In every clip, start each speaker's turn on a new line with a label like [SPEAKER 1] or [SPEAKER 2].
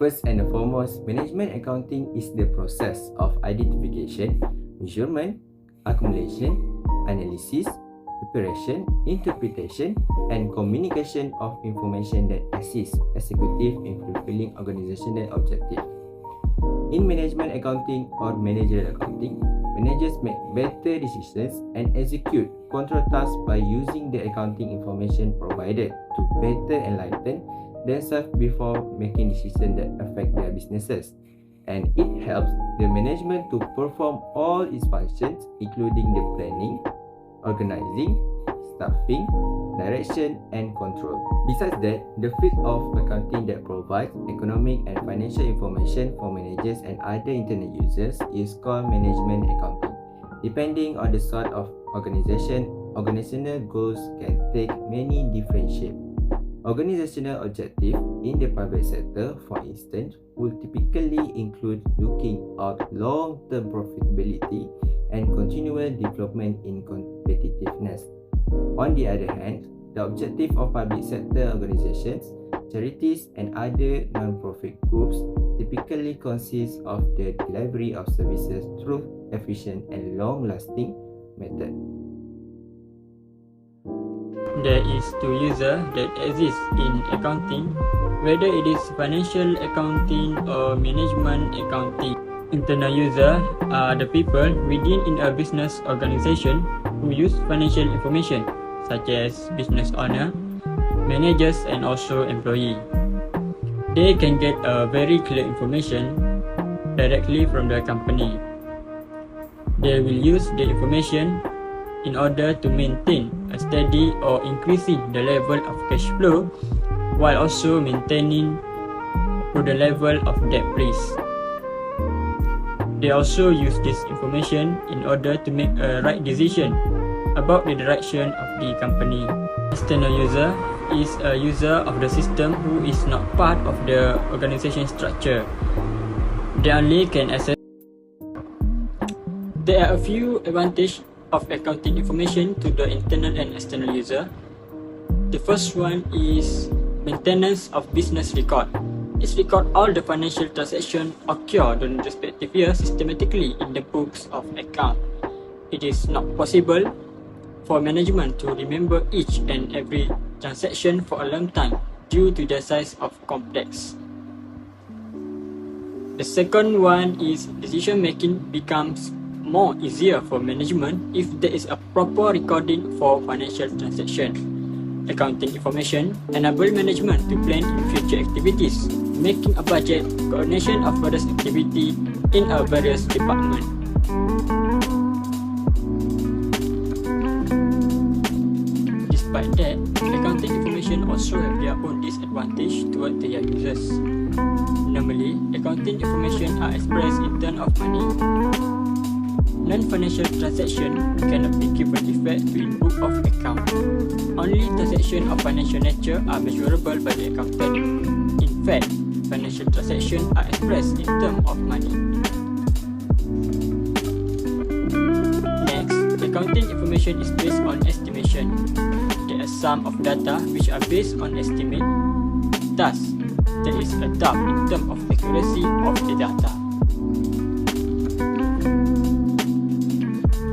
[SPEAKER 1] First and foremost, management accounting is the process of identification, measurement, accumulation, analysis, preparation, interpretation, and communication of information that assists executive in fulfilling organizational objectives. In management accounting or managerial accounting, managers make better decisions and execute control tasks by using the accounting information provided to better enlighten themselves before making decisions that affect their businesses. And it helps the management to perform all its functions, including the planning, organizing, staffing, direction, and control. Besides that, the field of accounting that provides economic and financial information for managers and other internet users is called management accounting. Depending on the sort of organization, organizational goals can take many different shapes. Organizational objectives in the private sector, for instance, will typically include looking at long-term profitability and continual development in competitiveness. On the other hand, the objective of public sector organizations, charities, and other non-profit groups typically consists of the delivery of services through efficient and long-lasting methods.
[SPEAKER 2] There is two users that exist in accounting, whether it is financial accounting or management accounting. Internal users are the people within a business organization who use financial information, such as business owner, managers, and also employee. They can get a very clear information directly from the company. They will use the information in order to maintain a steady or increasing the level of cash flow while also maintaining the level of debt risk. They also use this information in order to make a right decision about the direction of the company. External user is a user of the system who is not part of the organization structure. They only can access. There are a few advantages of accounting information to the internal and external user. The first one is maintenance of business record. It records all the financial transactions occurred during the respective year systematically in the books of account. It is not possible for management to remember each and every transaction for a long time due to the size of complex. The second one is decision making becomes more easier for management if there is a proper recording for financial transactions. Accounting information enable management to plan in future activities, making a budget, coordination of various activity in a various department. Despite that, accounting information also have their own disadvantage toward their users. Normally, accounting information are expressed in terms of money. Non-financial transactions cannot be given effect to in book of account. Only transactions of financial nature are measurable by the accountant. In fact, financial transactions are expressed in terms of money. Next, accounting information is based on estimation. There are some of data which are based on estimate. Thus, there is a doubt in terms of accuracy of the data.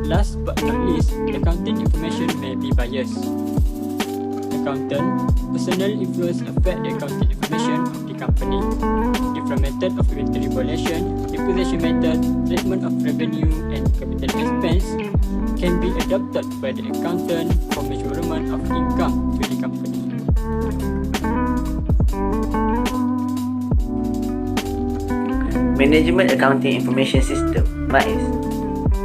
[SPEAKER 2] Last but not least, accounting information may be biased. Accountant, personal influence affect the accounting information of the company. Different method of inventory valuation, depreciation method, treatment of revenue and capital expense can be adopted by the accountant for measurement of income to the company.
[SPEAKER 3] Management Accounting Information System, MAIS.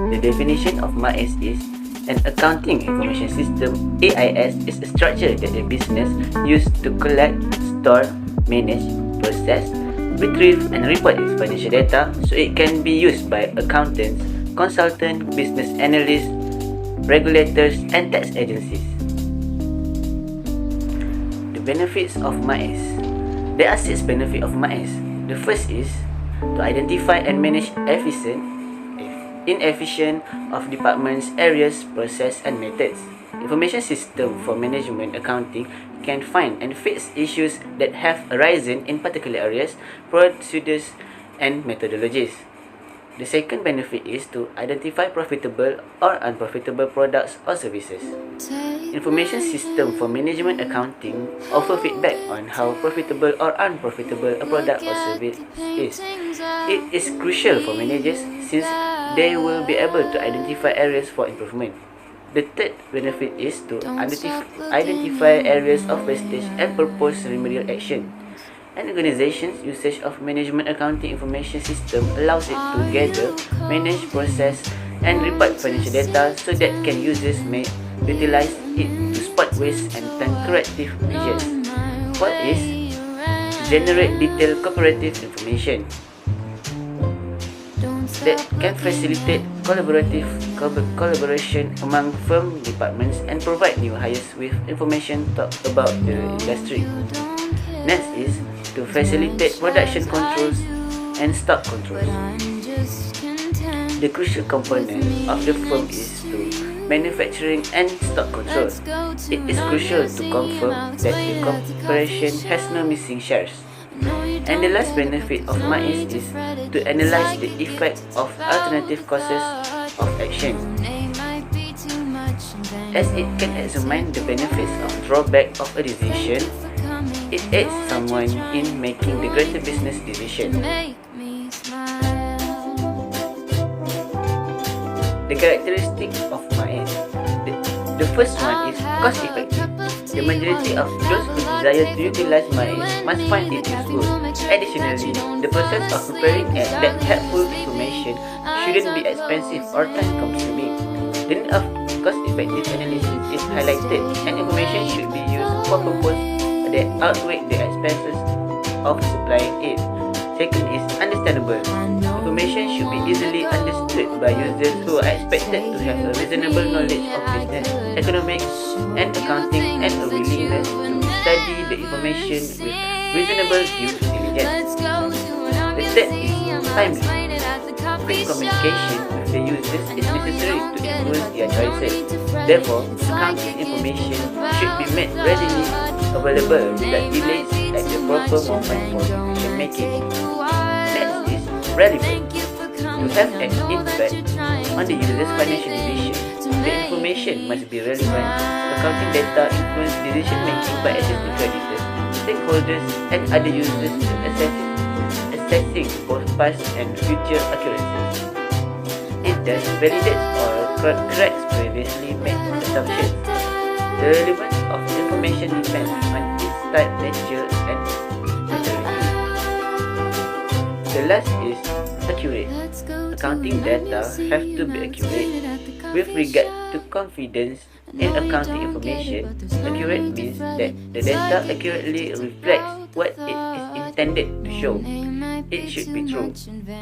[SPEAKER 3] The definition of MAIS is an accounting information system. AIS is a structure that the business uses to collect, store, manage, process, retrieve and report its financial data so it can be used by accountants, consultants, business analysts, regulators and tax agencies. The benefits of MAIS. There are 6 benefits of MAIS. The first is to identify and manage inefficient of departments, areas, process and methods. information system for management accounting can find and fix issues that have arisen in particular areas, procedures, and methodologies. The second benefit is to identify profitable or unprofitable products or services. Information system for management accounting offer feedback on how profitable or unprofitable a product or service is. It is crucial for managers since they will be able to identify areas for improvement. The third benefit is to identify areas of wastage and propose remedial action. An organization's usage of management accounting information system allows it to gather, manage, process, and report financial data so that users may utilize it to spot waste and take corrective measures. Fourth is to generate detailed cooperative information that can facilitate collaboration among firm departments and provide new hires with information about the industry. Next is to facilitate production controls and stock controls. The crucial component of the firm is to manufacturing and stock control. It is crucial to confirm that the corporation has no missing shares. And the last benefit of MAIS is to analyze the effect of alternative causes of action, as it can examine the benefits of drawback of a decision. It aids someone in making the greater business decision. The characteristics of MAIS. The first one is cost effective. The majority of those who desire to utilize MAIS must find it useful. Additionally, the process of preparing that helpful information shouldn't be expensive or time-consuming. The need of cost-effective analysis is highlighted, and information should be used for purposes that outweigh the expenses of supplying it. Second is understandable. Information should be easily understood by users who are expected to have a reasonable knowledge of business, economics, and accounting, and a willingness to study the information with reasonable due diligence. The third is timely. Quick communication with the users is necessary to influence their choices. Therefore, accounting information should be made readily available without delays at the proper moment for decision making. Next is relevant. To have an impact on the user's financial decision, the information must be relevant. Accounting data influence decision making by assisting creditors, stakeholders, and other users in assessing both past and future accuracies. It thus validates or corrects previously made assumptions. The relevance of information depends on its type, nature, and methodology. The last is accurate. Accounting data have to be accurate. With regard to confidence in accounting information, accurate means that the data accurately reflects what it is intended to show. It should be true.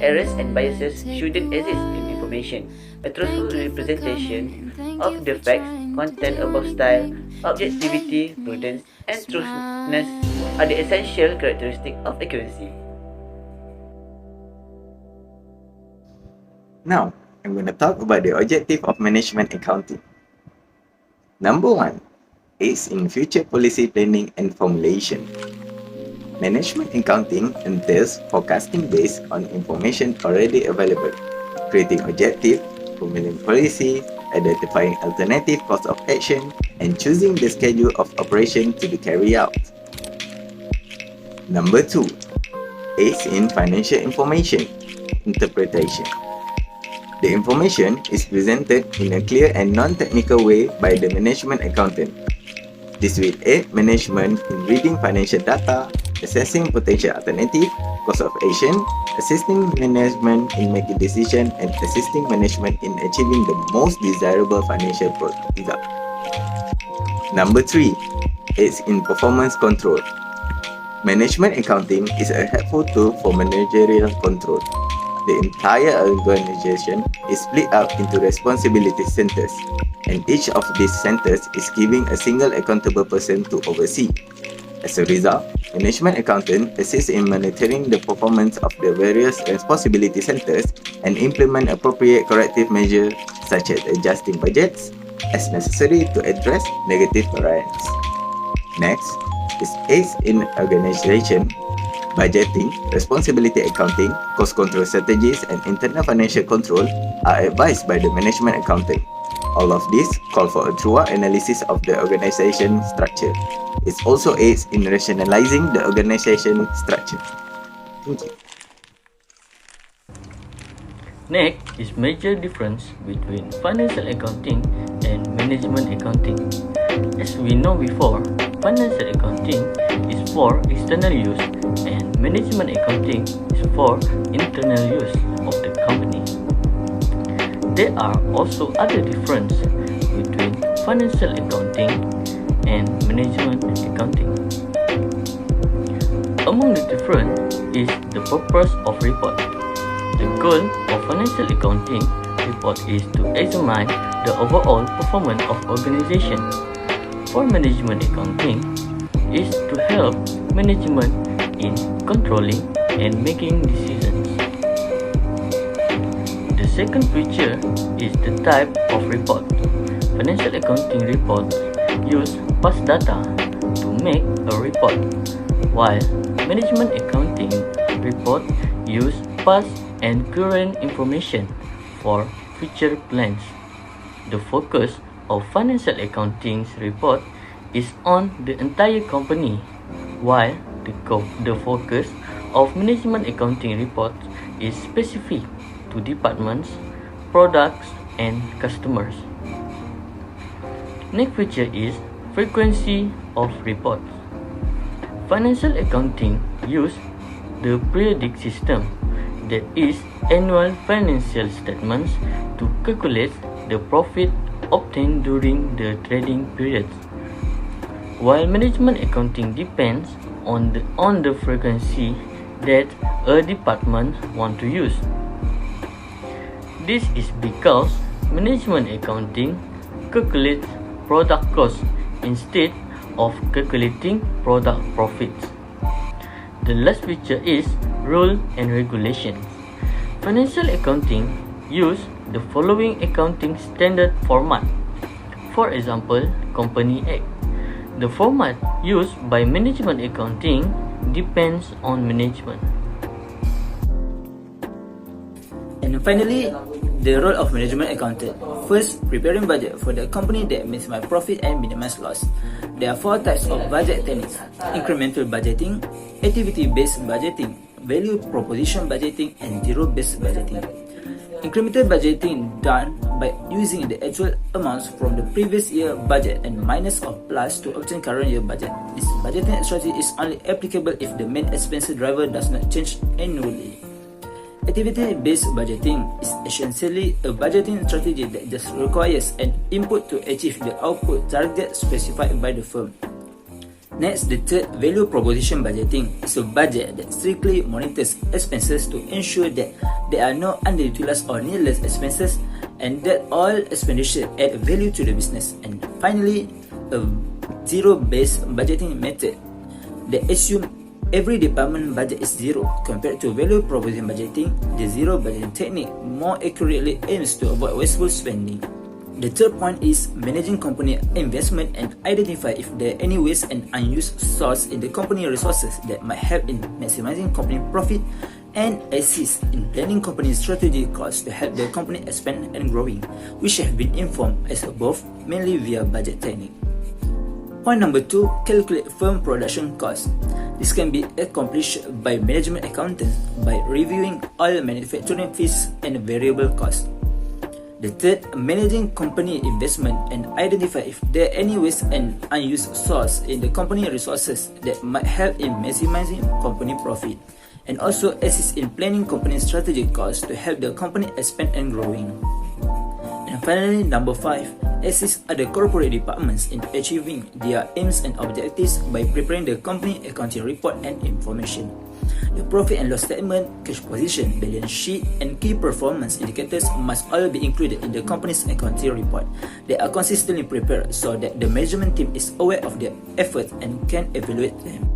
[SPEAKER 3] Errors and biases shouldn't exist in information. A truthful representation of the facts, content above style, objectivity, prudence, and truthfulness are the essential characteristics of accuracy.
[SPEAKER 4] Now, I'm going to talk about the objective of management accounting. Number 1 is in future policy planning and formulation. Management accounting entails forecasting based on information already available, creating objectives, formulating policy, identifying alternative course of action, and choosing the schedule of operation to be carried out. Number 2 is in financial information interpretation. The information is presented in a clear and non-technical way by the management accountant. This will aid management in reading financial data, assessing potential alternative, course of action, assisting management in making decisions, and assisting management in achieving the most desirable financial result. Number 3 is in performance control. Management accounting is a helpful tool for managerial control. The entire organization is split up into responsibility centers, and each of these centers is given a single accountable person to oversee. As a result, management accountant assists in monitoring the performance of the various responsibility centers and implement appropriate corrective measures such as adjusting budgets, as necessary to address negative variance. Next is aids in organization, budgeting, responsibility accounting, cost control strategies, and internal financial control are advised by the management accountant. All of these call for a thorough analysis of the organization structure. It also aids in rationalizing the organization structure. Thank you.
[SPEAKER 5] Next is major difference between financial accounting and management accounting. As we know before, financial accounting is for external use and management accounting is for internal use of the company. There are also other differences between financial accounting and management accounting. Among the difference is the purpose of report. The goal of financial accounting report is to examine the overall performance of organization. For management accounting is to help management in controlling and making decisions. The second feature is the type of report. Financial accounting reports use past data to make a report, while management accounting report use past and current information for future plans. The focus of financial accounting report is on the entire company, while the focus of management accounting report is specific to departments, products, and customers. Next feature is frequency of reports. Financial accounting use the periodic system, that is annual financial statements, to calculate the profit obtained during the trading periods, while management accounting depends on the frequency that a department want to use. This is because management accounting calculates product cost instead of calculating product profits. The last feature is rule and regulations. Financial accounting use the following accounting standard format. For example, Company Act. The format used by management accounting depends on management.
[SPEAKER 6] And finally, the role of management accountant. First, preparing budget for the company that maximize profit and minimize loss. There are 4 types of budget techniques: incremental budgeting, activity-based budgeting, value proposition budgeting, and zero-based budgeting. Incremental budgeting done by using the actual amounts from the previous year budget and minus or plus to obtain current year budget. This budgeting strategy is only applicable if the main expense driver does not change annually. Activity-based budgeting is essentially a budgeting strategy that just requires an input to achieve the output target specified by the firm. Next, the third, value proposition budgeting, is a budget that strictly monitors expenses to ensure that there are no underutilized or needless expenses and that all expenditure add value to the business. And finally, a zero-based budgeting method that assumes every department budget is zero. Compared to value proposition budgeting, the zero budgeting technique more accurately aims to avoid wasteful spending. The third point is managing company investment and identify if there are any waste and unused source in the company resources that might help in maximizing company profit, and assist in planning company strategy costs to help the company expand and growing, which have been informed as above mainly via budget technique. Point number 2, calculate firm production costs. This can be accomplished by management accountants by reviewing all manufacturing fees and variable costs. The third, managing company investment and identify if there are any waste and unused source in the company resources that might help in maximizing company profit, and also assist in planning company strategic costs to help the company expand and growing. And finally, number 5, assist other corporate departments in achieving their aims and objectives by preparing the company accounting report and information. The profit and loss statement, cash position, balance sheet, and key performance indicators must all be included in the company's accounting report. They are consistently prepared so that the management team is aware of their effort and can evaluate them.